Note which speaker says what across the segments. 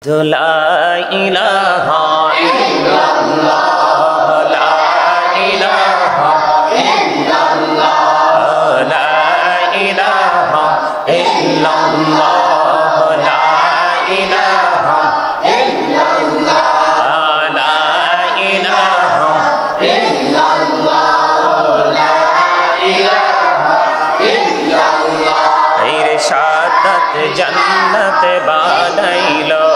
Speaker 1: লা ইলাহা ইল্লাল্লাহ লা ইলাহা ইল্লাল্লাহ লা ইলাহা ইল্লাল্লাহ লা ইলাহা ইল্লাল্লাহ লা ইলাহা ইল্লাল্লাহ লা ইলাহা ইল্লাল্লাহ ইরশাদাত জান্নাত বানাইলো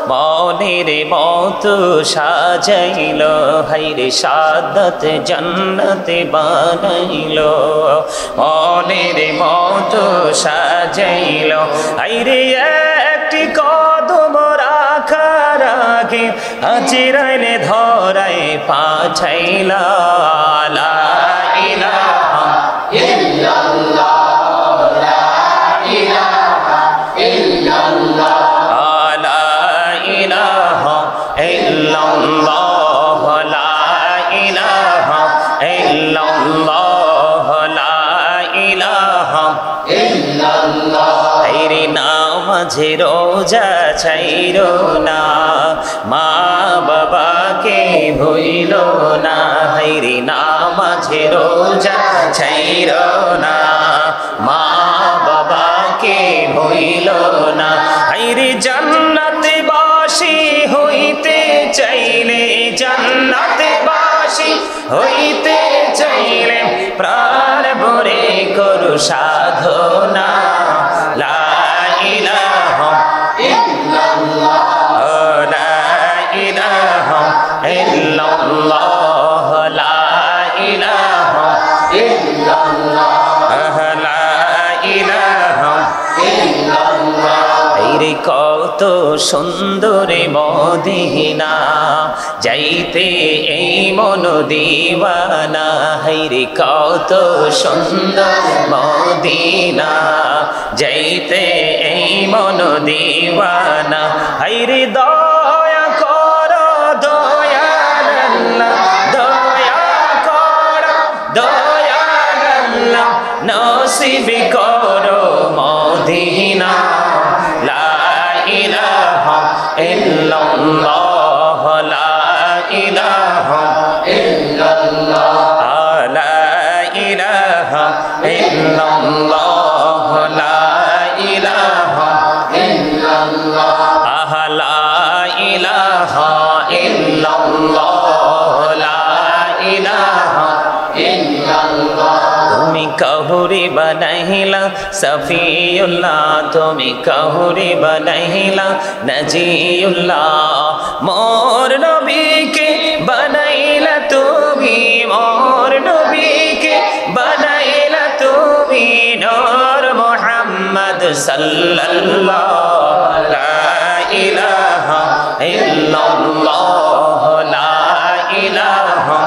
Speaker 1: মনের মতো সাজাইলো হাইরে সাদাত জান্নাত বানাইলো মনের মতো সাজাইলো হাইরে একটি কদম রাখার আগে আজরাইলে ধরায় পাঠাইলা লা ইলাহা ইল্লাল্লাহ লা ইলাহা ইল্লাল্লাহ illallah la ilaha illallah la ilaha illallah তেরি নামাজে রোজা ছাইরো না মা বাবাকে ভুইলো না হাইরে নামাজে রোজা ছাইরো না মা বাবাকে ভুইলো না হাইরে জান্নাতে বাসী হইতে চাইলে জান্নাতে বাসী হইতে চাইলে প্রাণ ভরে করু সাধনা লা ইলাহা ইল্লাল্লাহ লা ইলাহা ইল্লাল্লাহ লা ইলাহা ইল্লাল্লাহ লা ইলাহা ইল্লাল্লাহ রে কত সুন্দর মদিনা যাইতে এই মন দিওয়ানা হাইরে কত সুন্দর মদিনা যাইতে এই মন দিওয়ানা হাইরে দয়া করো দয়াল আল্লাহ দয়া করো দয়াল আল্লাহ নসিব করো মদিনা লা ইলাহা ইল্লাল্লাহ লা ইলাহা ইল্লাল্লাহ লা ইলাহা ইল্লাল্লাহ লা ইলাহা ইল্লাল্লাহ লা ইলাহা ইল্লাল্লাহ লা ইলাহা ইল্লাল্লাহ তুমি কাহুরি বানাইলা সফিউল্লাহ তুমি কাহুরি বানাইলা নজিউল্লাহ মোর নবীকে বানাইলা তুমি মোর নবীকে বানাইলা তুমি নূর মুহাম্মদ সাল্লাল্লাহ লা ইলাহা ইল্লাল্লাহ লা ইলাহা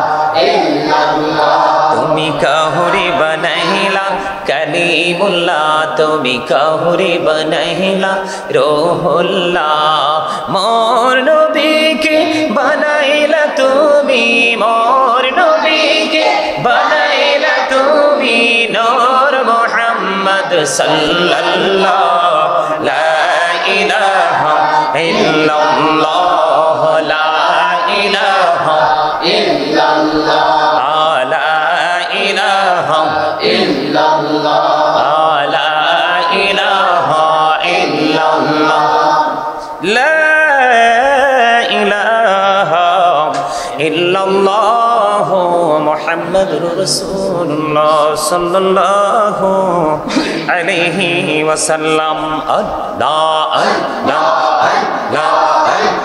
Speaker 1: ইল্লাল্লাহ তুমি কাহুরি বানাইলা কালিমুল্লাহ তুমি কাহুরি বানাইলা রূহুল্লাহ মোর নবীকে বানাইলা তুমি মোর নবীকে বানাইলা তুমি নূর মুহাম্মদ সাল্লাল্লাহ লা ইলাহা ইল্লাল্লাহ লা ইলাহা ইল্লাল্লাহ illallah la ilaha illallah la ilaha illallah muhammadur rasulullah sallallahu alaihi wasallam allah allah allah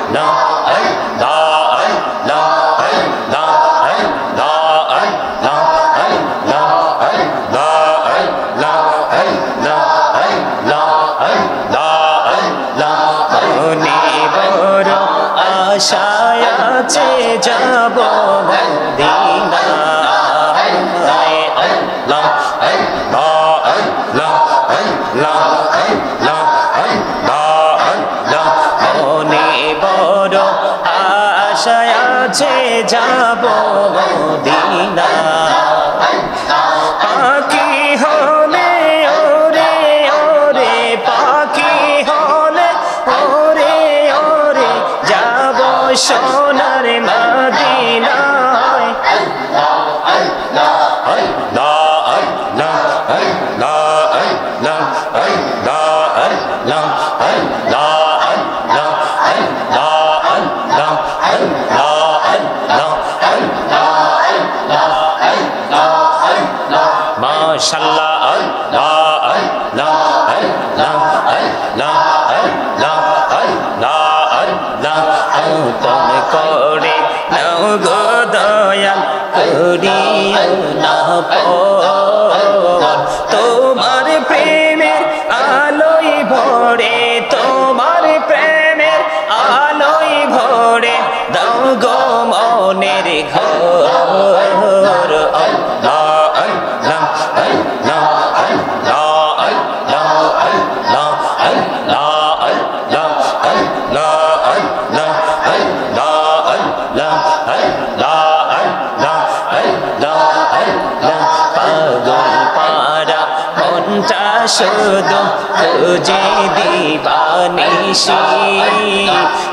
Speaker 1: allah আশায় আছে যাব মদিনা আল্লাহ আল্লাহ আল্লাহ আল্লাহ আল্লাহ আল্লাহ আল্লাহ মনে বড় আশায় আছে যাব মদিনা পাখি হলে ওরে ওরে পাখি হলে ওরে সোনার মদিনায় মাশাআল্লাহ আল্লাহ আল্লাহ আল্লাহ আল্লাহ আল্লাহ আল্লাহ আল্লাহ আপন করে নাও গো দয়াল করিও না পর তোমার প্রেমের আলোয় ভরে তোমার প্রেমের আলোয় ভরে দাও গো মনের ঘর আল্লাহ শুধু খুঁজে দিবানিশি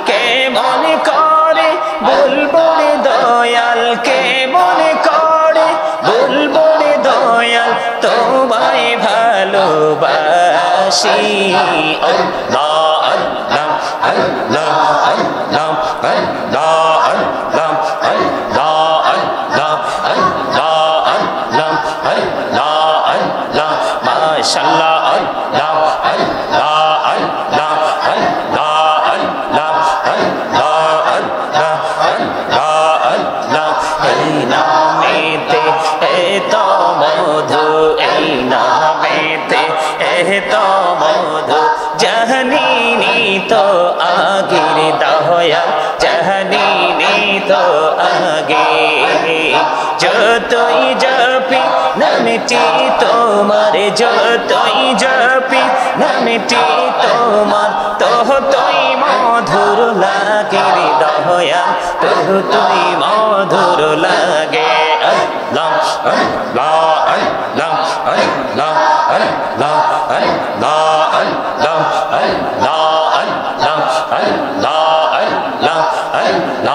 Speaker 1: কেমন করে বলবো রে দয়াল কেমন করে বলবো রে দয়াল তোমায় ভালোবাসি আল্লাহ আল্লাহ আল্লাহ আল্লাহ আল্লাহ আল্লাহ আল্লাহ আল্লাহ আল্লাহ আল্লাহ আল্লাহ আল্লাহ মাশাআল্লাহ আল্লাহ আল্লাহ আল্লাহ আল্লাহ আল্লাহ আল্লাহ আল্লাহ আল্লাহ আল্লাহ এই নামেতে এত মধু এই নামেতে এত মধু জাহানিনি তো আগের দয়া জাহানিনি তো আগে যতই জপি নামটি তোমার যতই জপি নামটি তোমার ততই মধুর লাগে রে দয়া ততই মধুর লাগে আল্লাহ আল্লাহ আল্লাহ আল্লাহ আল্লাহ আল্লাহ আল্লাহ আল্লাহ আল্লাহ আল্লাহ আল্লাহ আল্লাহ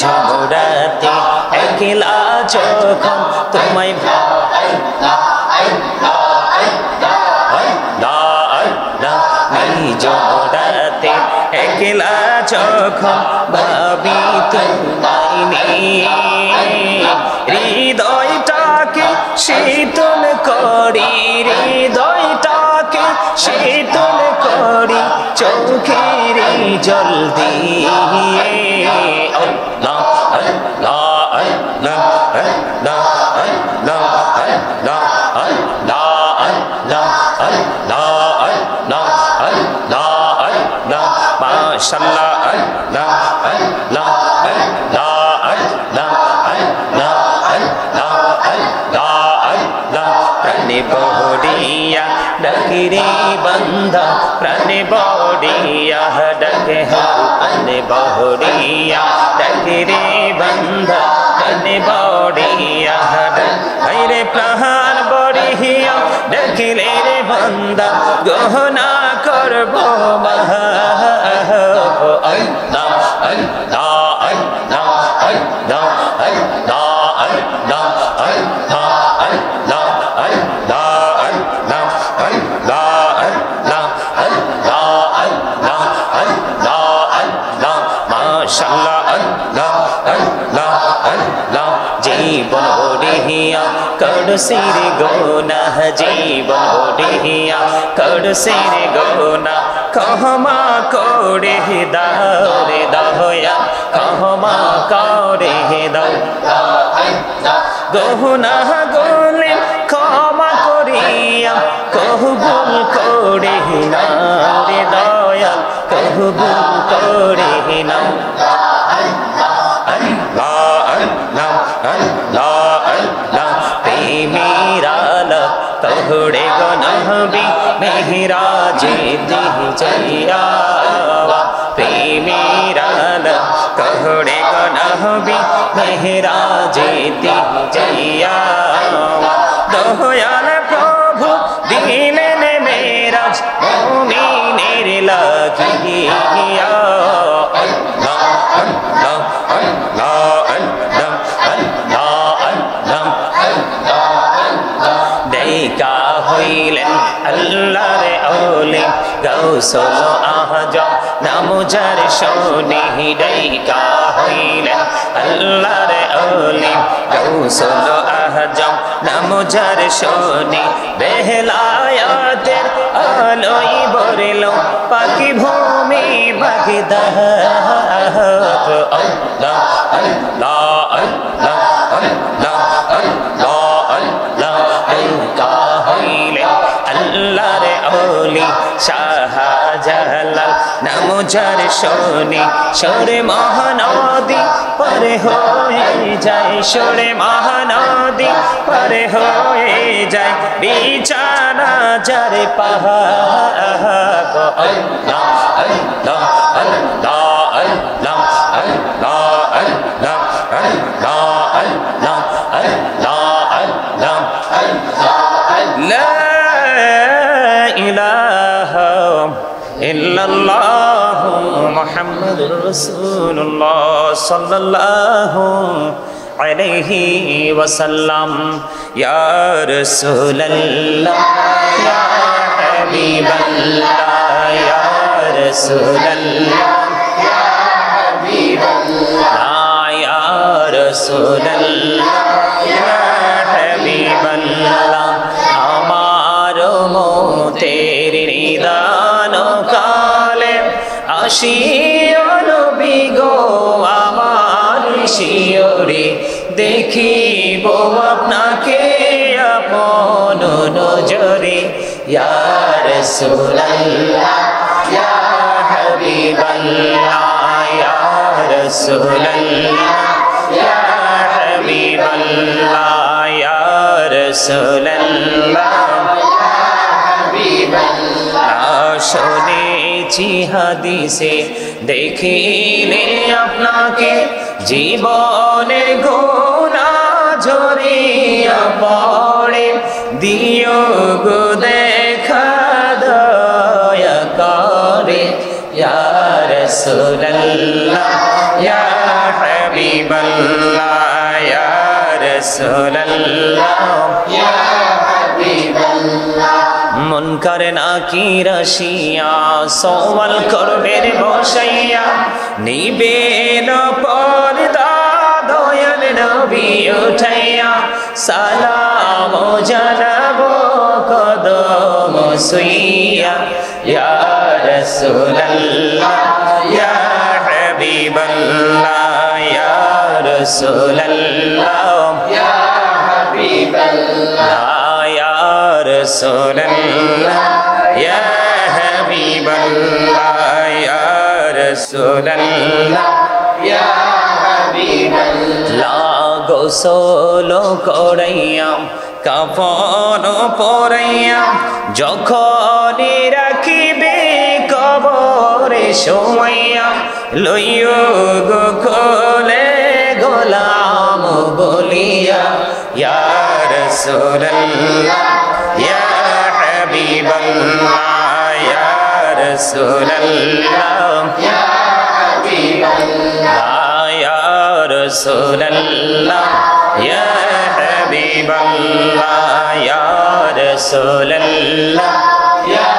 Speaker 1: ঝগড়াতে একলা যখন তোমায় ঝগড়াতে একলা যখন ভাবি তোমায় নিয়ে হৃদয়টাকে শীতল করি হৃদয়টাকে শীতল করি চোখের জল দিয়ে আল্লাহ আল্লাহ আল্লাহ আল্লাহ আল্লাহ আল্লাহ আল্লাহ আল্লাহ আল্লাহ আল্লাহ আল্লাহ আল্লাহ মাশাআল্লাহ আল্লাহ আল্লাহ আল্লাহ আল্লাহ আল্লাহ আল্লাহ আল্লাহ আল্লাহ প্রাণে বড়িয়া ডাকে রে বান্দা প্রাণে বড়িয়া ডাকে প্রাণে বড়িয়া ডাকে রে বান্দা প্রাণে বড়িয়া রে প্রাণ বড়িয়া ডাকিলে রে বান্দা গহনা করব মহা আল্লাহ আল্লাহ আল্লাহ আল্লাহ আল্লাহ আল্লাহ আল্লাহ আল্লাহ আল্লাহ আল্লাহ আল্লাহ আল্লাহ আল্লাহ আল্লাহ আল্লাহ মাশাআল্লাহ আল্লাহ আল্লাহ আল্লাহ জীবন বড়িয়া করসির গোনা জীবন বড়িয়া করসির গোনা ক্ষমা করে দাও রে দয়া ক্ষমা করে দাও গহনা গোলে ক্ষমা করিয়া কবুল করে নাও রে দয়াল কবুল করে নাও আল্লাহ আল্লাহ আল্লাহ আল্লাহ প্রেমেরা তোহরে গো নবী মেহরাজে দিহি যাইয়া নবী মেহরাজেতে যাইয়া দয়াল প্রভু দিলেন মেরাজ মুমিনের লাগিয়া আল্লাহ আল্লাহ আল্লাহ আল্লাহ আল্লাহ আল্লাহ দেখা হইলেন আল্লাহর ওলি গৌসুল আজম নাম যার শুনি দেখা হইলেন আল্লাহর ওলি গৌসুল আজম নাম যার শুনি বেলায়াতের আলোয় ভরিল পাখি ভূমি বাগদাদ আল্লাহ আল্লাহ আল্লাহ আল্লাহ আল্লাহ আল্লাহ হইলেন আল্লাহর ওলি শাহজালাল নাম যার শুনি সরে মহানদী পারে হয়ে যায় সরে মহানদী পারে হয়ে যায় বিছানা যার পাহাড় আল্লাহ আল্লাহ আল্লাহ আল্লাহ আল্লাহ আল্লাহ আল্লাহ আল্লাহ আল্লাহ আল্লাহ লা ইলাহা ইল্লাল্লাহ মুহাম্মাদুর রাসূলুল্লাহ সাল্লাল্লাহু আলাইহি ওয়াসাল্লাম ইয়া রাসূলুল্লাহ ইয়া হাবিবাল্লাহ ইয়া রাসূলুল্লাহ ইয়া হাবিবাল্লাহ ইয়া রাসূলুল্লাহ ইয়া হাবিবাল্লাহ আমার মতের নিদান কালে আসিও নবী গো আমার শিয়রে দেখিব আপনাকে আপন নজরে ইয়া রাসূলুল্লাহ ইয়া হাবিবাল্লাহ ইয়া রাসূলুল্লাহ ইয়া হাবিবাল্লাহ ইয়া রাসূলুল্লাহ ইয়া হাবিবাল্লাহ শুনেছি হাদিসে দেখিলে আপনাকে জীবনের গুনাহ ঝরিয়া পড়ে দিও গো দেখা দয়া করে ইয়া রাসূলুল্লাহ ইয়া হাবিবাল্লাহ ইয়া রাসূলুল্লাহ ইয়া হাবিবাল্লাহ মুনকার নাকির আসিয়া সওয়াল করবে বসাইয়া নিবেন পর্দা দয়াল নবী উঠাইয়া সালাম জানাবো কদম সুইয়া ইয়া রাসূলুল্লাহ ইয়া হাবিবাল্লাহ ইয়া রাসূলুল্লাহ ইয়া হাবিবাল্লাহ ইয়া রাসূলুল্লাহ ইয়া হাবিবাল্লাহ ইয়া রাসূলুল্লাহ ইয়া হাবিবাল্লাহ গোসল করাইয়া কাফন পরাইয়া যখন রাখিবে কবরে শোয়াইয়া লইও গো কোলে গোলাম বলিয়া ইয়া রাসূলুল্লাহ ইয়া হাবিবাল্লাহ ইয়া রাসূলুল্লাহ ইয়া হাবিবাল্লাহ ইয়া রাসূলুল্লাহ ইয়া হাবিবাল্লাহ ইয়া রাসূলুল্লাহ ইয়া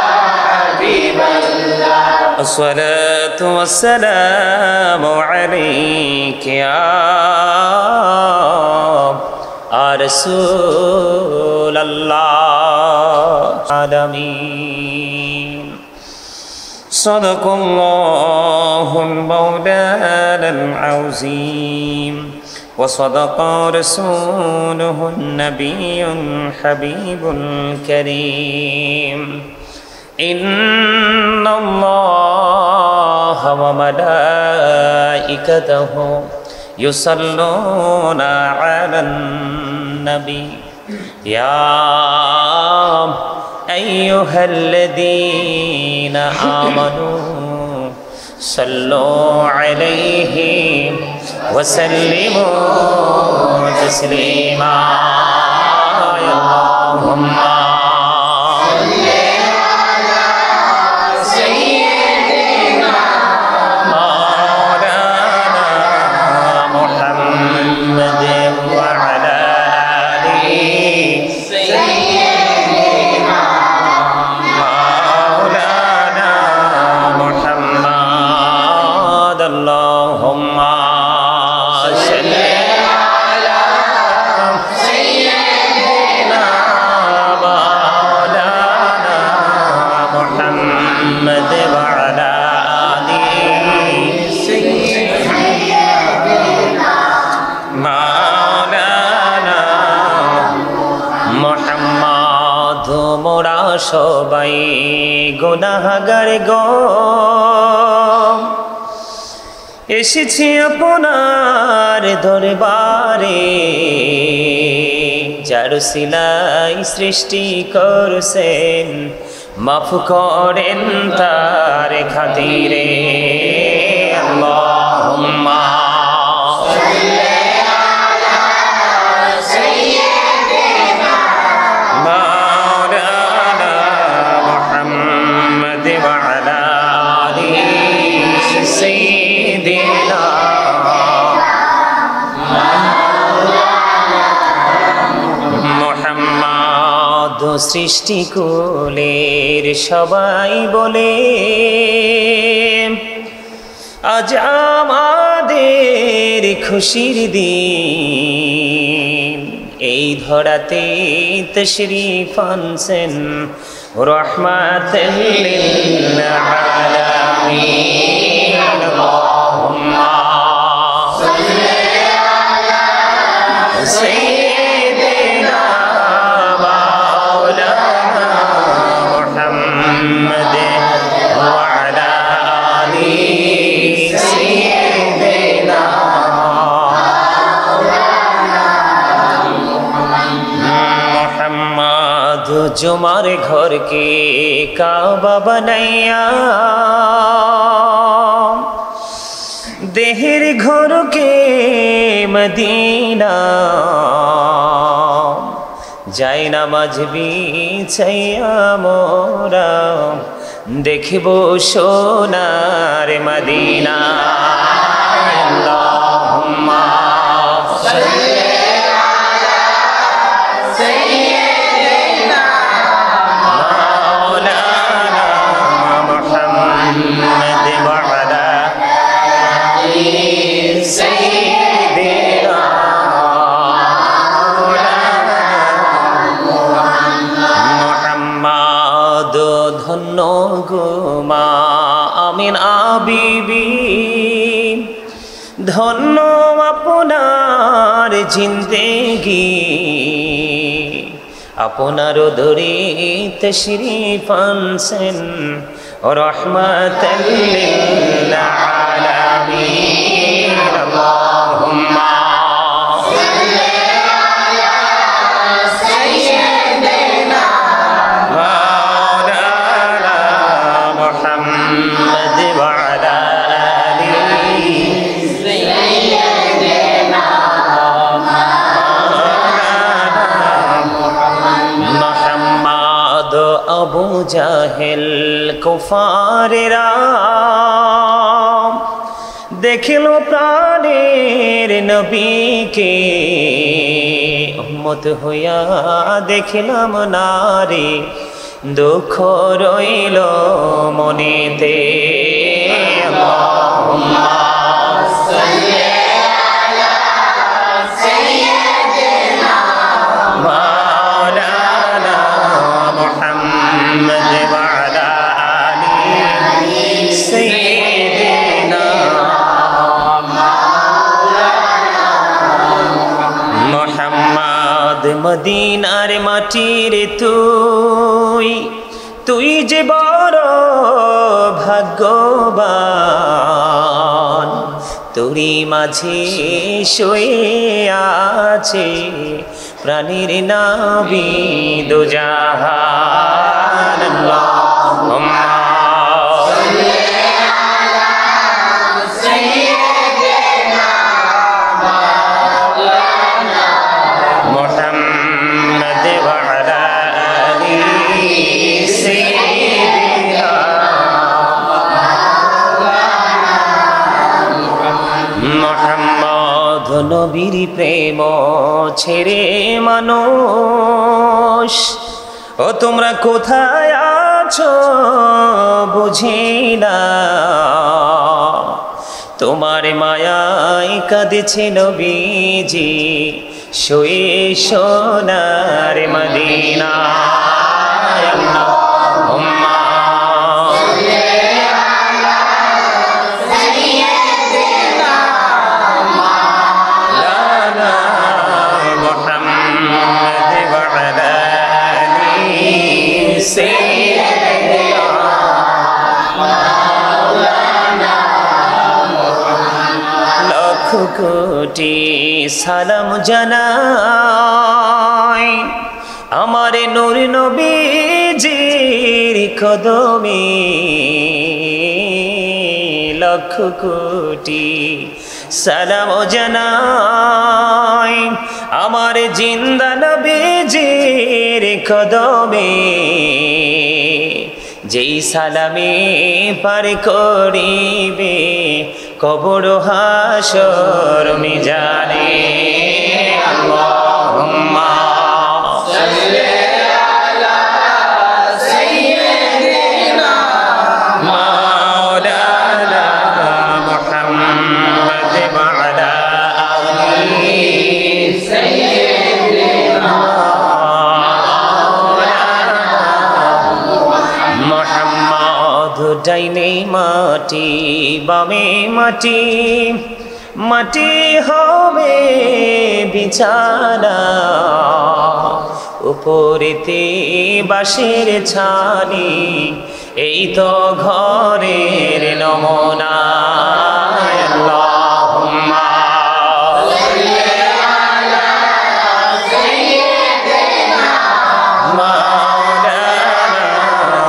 Speaker 1: হাবিবাল্লাহ আসসালাতু ওয়াসসালামু আলাইকা ইয়া রাসূলুল্লাহ আলামিন সাদাকাল্লাহুল মাওলানাল আযীম وصدق رسوله النبي الحبيب الكريم إن الله وملائكته يصلون على النبي يا أيها الذين آمنوا صلوا عليه وسلموا تسليما اللهم সবাই গুনাহগার গো এসেছি আপনার দরবারে যার সিলাই সৃষ্টি করছেন মাফ করেন তার খাতিরে আল্লাহুম্মা সৃষ্টি কুলের সবাই বলে আজ আমাদের খুশির দিন এই ধরাতে তশরীফ আনছেন রাহমাতাল লিল আলামিন আল্লাহুম্মা সাল্লি আলা সাইয়্যিদিনা जुमार घर के काबा बनैया देहर घर के मदीना जाय नामाज बिछाइया मोरा देखबो सोनार मदीना अल्लाहुम्मा सल्ली ধন্য গোমা আমিন আবিবি ধন্য আপনার জিন্দেগি আপনার দরে তশরীফ আনছেন রাহমাতাল লিল আলামিন আল্লাহুম্মা আবু জাহেল কুফারেরা দেখিল প্রাণের নবীকে উম্মত হইয়া দেখিলাম নারে দুঃখ রইল মনেতে আল্লাহুম্মা সাল্লি আলা সাইয়্যিদিনা মাওলানা মুহাম্মদ ওয়া আলা আলি সাইয়্যিদিনা মাওলানা মুহাম্মদ মদিনার মাটির তুই যে বড় ভাগ্যবান তোরি মাঝে শুয়ে আছে প্রাণীর নবী দো জাহান আল্লাহুম্মা সাল্লি আলা নবীর প্রেম ছেড়ে মানুষ ও তোমরা কোথায় আছো বুঝি না তোমার মায়ায় কাঁদেছে নবীজি শুয়ে সোনার মদিনা কোটি সালাম জানাই আমার নূর নবীজির কদমে লক্ষ কোটি সালাম জানাই আমার জিন্দা নবীজির কদমে যেই সালামে পার করিবে কবর হাসর মিজানে আল্লাহুম্মা সাল্লি আলা সাইয়্যিদিনা মাওলানা মুহাম্মদ ওয়া আলা আলিহি সাইয়্যিদিনা মুহাম্মদ ডাইনে মাটি বামে মাটি মাটি হবে বিছানা উপরেতে বাঁশের ছানি এই তো ঘরের নমুনা আল্লাহুম্মা সাল্লি আলা সাইয়্যিদিনা মাওলানা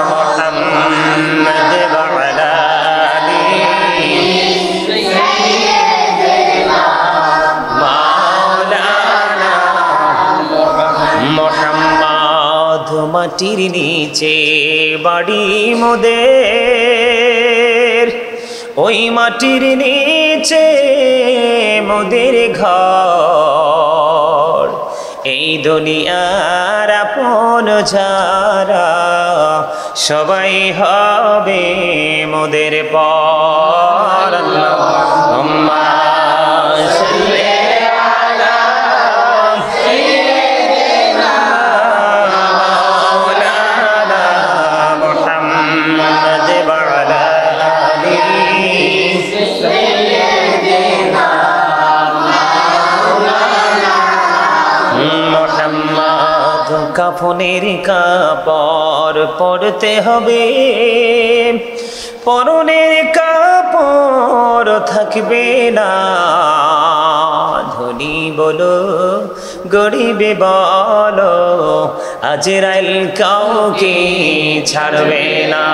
Speaker 1: মুহাম্মদ ওয়া আলা আলিহি সাইয়্যিদিনা মাওলানা মুহাম্মদ মাটির নিচে বাড়ি মোদের ওই মাটির নিচে মোদের ঘর এই দুনিয়ার আপন যারা সবাই হবে মোদের পর আল্লাহুম্মা সাল্লি আলা সাইয়্যিদিনা মাওলানা মুহাম্মদ ওয়া আলা আলিহি সাইয়্যিদিনা মাওলানা মুহাম্মদ কাফনের কাপড় পরতে হবে পরনের কাপড় থাকবে না ধনী বলো গরিবে বলো আজরাইল কাউকে ছাড়বে না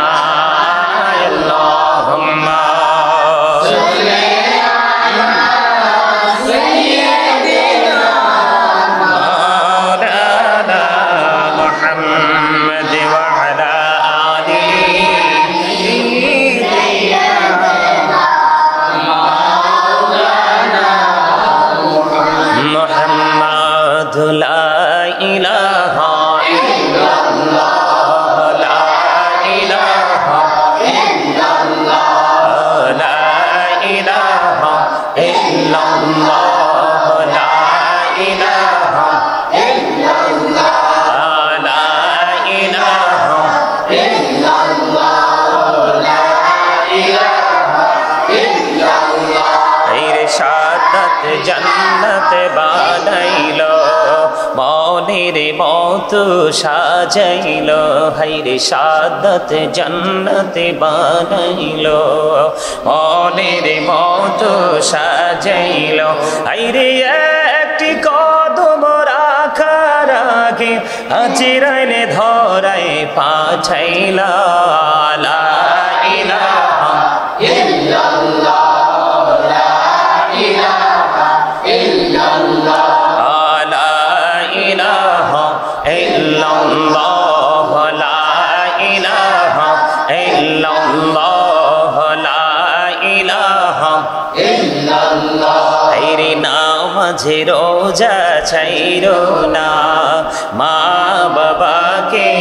Speaker 1: আল্লাহুম্মা সাল্লি আলা সাইয়্যিদিনা মাওলানা মুহাম্মদ ওয়া আলা আলিহি মুহাম্মদ লা ইলাহা ইল্লাল্লাহ লা ইলাহা ইল্লাল্লাহ লা ইলাহা ইল্লাল্লাহ লা ইলাহা ইল্লাল্লাহ লা ইলাহা ইল্লাল্লাহ লা ইলাহা ইল্লাল্লাহ এর শাহাদাত জান্নাত বানাইলো মনের মত সাজাইলো হায়রে শাহাদাত জান্নাত বানাইলো মনের মত সাজাইলো হায়রে একটি কদম রাখার আগে আজরাইলে ধরায় পাঠাইলা লা ইলাহা ইল্লাল্লাহ লা ইলাহা ইল্লাল্লাহ লা ইলাহা ইল্লাল্লাহ লা ইলাহা ইল্লাল্লাহ লা ইলাহা ইল্লাল্লাহ মাঝে রোজা ছাইরো না, মা বাবাকে